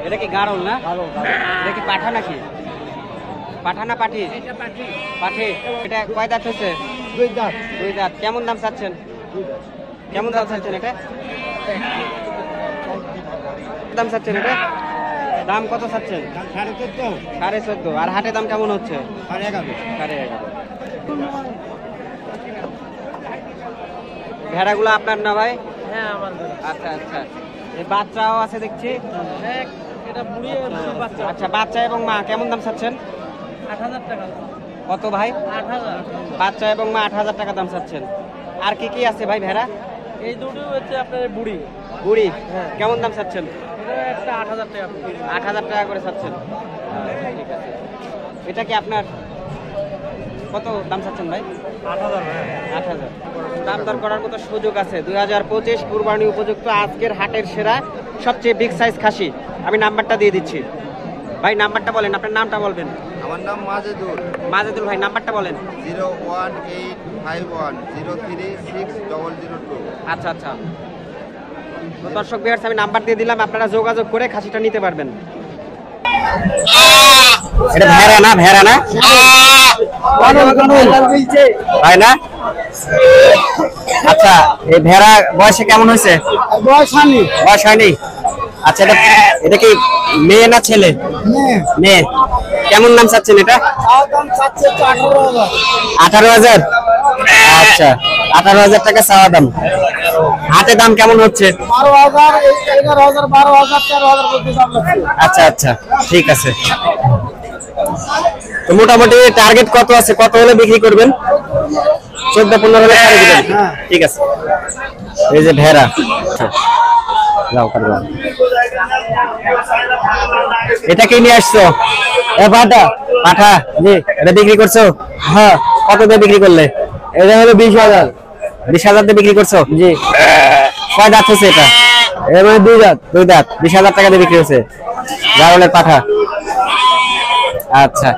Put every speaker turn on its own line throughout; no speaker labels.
এটা কি গাড়ল না? এটা কি পাঠা নাকি? পাঠা না পাঠি? পাঠি। এটা কয় দাঁত হয়েছে? দুই দাঁত। কেমন দাম চাচ্ছেন? কেমন দাম চাচ্ছেন এটা? দাম চাচ্ছেন এটা? দাম কত চাচ্ছেন? 14.5। আর হাটে দাম কেমন হচ্ছে? 11.5। ভেড়াগুলো আপনার না ভাই?
হ্যাঁ আমার।
আচ্ছা আচ্ছা। এই বাচ্চাও আছে দেখছি।
এটা বুড়ি বাচ্চা।
আচ্ছা, বাচ্চা এবং মা কেমন দাম চাচ্ছেন?
8,000 টাকা।
কত ভাই?
8,000।
বাচ্চা এবং মা 8,000 টাকা দাম চাচ্ছেন। আর কি কি আছে ভাই ভেড়া?
এই দুটো হচ্ছে আপনার বুড়ি।
বুড়ি
হ্যাঁ।
কেমন দাম চাচ্ছেন?
এটা একটা 8,000 টাকা।
8,000 টাকা করে চাচ্ছেন। ঠিক আছে। এটা কি আপনার কত দাম চাচ্ছেন ভাই?
8,000।
8,000। দাম দর করার মতো সুযোগ আছে। 2025 কুরবানি উপযুক্ত আজকের হাটের সেরা সবচেয়ে বিগ সাইজ খাসি। আমি নাম্বারটা দিয়ে দিচ্ছি ভাই, নাম্বারটা বলেন, আপনার নামটা বলবেন।
আমার নাম মাজেদুল।
মাজেদুল ভাই, নাম্বারটা বলেন।
01851036002।
আচ্ছা আচ্ছা। তো দর্শক ভিউয়ার্স, আমি নাম্বার দিয়ে দিলাম, আপনারা যোগাযোগ করে খাসিটা নিতে পারবেন। এটা ভেড়া না? ভেড়া না ভাই না? আচ্ছা, এই ভেড়া বয়সে কেমন হয়েছে?
বয়স
হয়নি। আচ্ছা, এটা কি মেয়ে না ছেলে? মেয়ে। কেমন দাম চাচ্ছেন এটা? 18,000। আচ্ছা, 18,000 টাকা চাওয়া দাম। হাতে দাম কেমন হচ্ছে?
12,000, 11,000, 12,000, 13,000 করতে দাম লাগছে।
আচ্ছা আচ্ছা, ঠিক আছে। তো মোটামুটি টার্গেট কত আছে? কত হলে বিক্রি করবেন? 14-15 হলে ছাড়ে দিবেন? ঠিক আছে। এই যে ভেড়া, এটা কি নিয়ে আসছো? পাঠা। পাঠা? জি। এটা বিক্রি করছো? হ্যাঁ। কত দিয়ে বিক্রি করলে?
এটা হলো 20,000।
20,000 দিয়ে বিক্রি করছো?
জি।
কয় দাঁত হচ্ছে এটা?
এবার 2 দাঁত।
2 দাঁত। 20,000 টাকা দিয়ে বিক্রি হচ্ছে। গাড়লের পাঠা। আচ্ছা,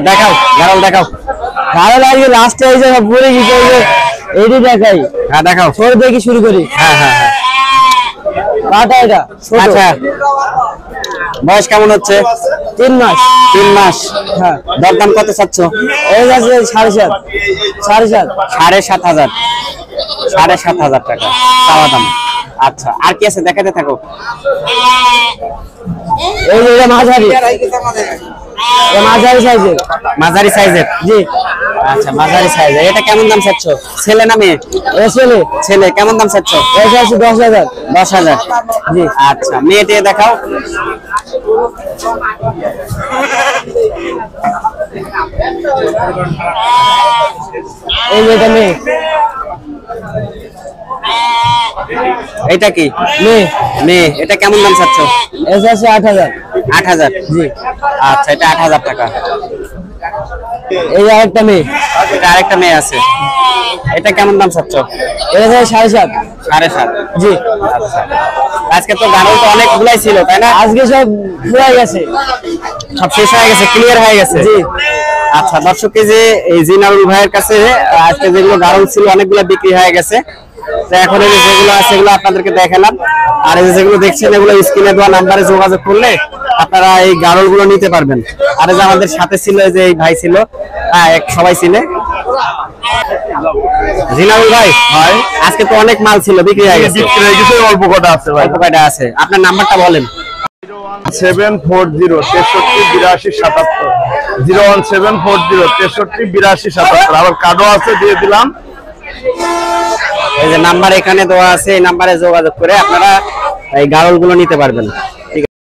দেখাও গাড়ল, দেখাও।
গাড়ল আগে লাস্টে এই যে পড়ে গেছে, এইটি দেখাই।
হ্যাঁ দেখাও।
ছোট দেখি শুরু করি।
হ্যাঁ হ্যাঁ হ্যাঁ।
পাটা এটা ছোট।
আচ্ছা, বয়স কেমন হচ্ছে?
3 মাস।
3 মাস।
হ্যাঁ।
দরদাম কত চাচ্ছ?
এই আছে 7,500। 7,500।
7,500। 7,500 টাকা চাওয়া দাম। আচ্ছা, আর কি আছে দেখাতে থাকো।
এই যে এটা মাঝারি। এটা মাঝারি সাইজের।
মাঝারি সাইজের?
জি।
আচ্ছা, মাঝারি সাইজের। এটা কেমন দাম চাচ্ছ? ছেলে না মেয়ে?
এটা ছেলে।
ছেলে। কেমন দাম চাচ্ছ?
এটা আছে 10,000।
10,000।
জি।
আচ্ছা, মেয়েটিকে দেখাও।
এই যে এটা মেয়ে।
এটা কি?
মেয়ে।
মেয়ে। এটা কেমন দাম চাচ্ছ?
এটা আছে 8,000।
8,000?
জি।
আচ্ছা, এটা 8,000 টাকা।
এই আরেকটা মেয়ে।
এটা আরেকটা মেয়ে আছে। এটা কেমন দাম চাচ্ছ?
এটা আছে 7,500।
7.5?
জি।
আচ্ছা, আজকে তো গাড়ল তো অনেকগুলাই ছিল, তাই না?
আজকে সব পুরাই গেছে,
সব শেষ হয়ে গেছে, ক্লিয়ার হয়ে গেছে।
জি।
আচ্ছা, দর্শককে যে এই জিনারুল ভাইয়ের কাছে আজকে যেগুলো গাড়ল ছিল অনেকগুলো বিক্রি হয়ে গেছে। তো এখন এই যেগুলো আছে সেগুলো আপনাদেরকে দেখালাম। আর এই যেগুলো দেখছেন এগুলো স্ক্রিনে দেওয়া নাম্বারে যোগাযোগ করলে আপনারা এই গাড়ল গুলো নিতে পারবেন। আর এই যে আমাদের সাথে ছিল যে এই ভাই ছিল, সবাই ছিল। জিনারুল ভাই, আজকে তো অনেক মাল ছিল, বিক্রি হয়ে গেছে?
অল্প কটা আছে ভাই।
অল্প কয়টা আছে? আপনার নাম্বারটা বলেন।
01740638277। 01740638277। আবার কার্ডও আছে, দিয়ে দিলাম।
এই যে নাম্বার এখানে দেওয়া আছে, এই নাম্বারে যোগাযোগ করে আপনারা এই গাড়ল গুলো নিতে পারবেন।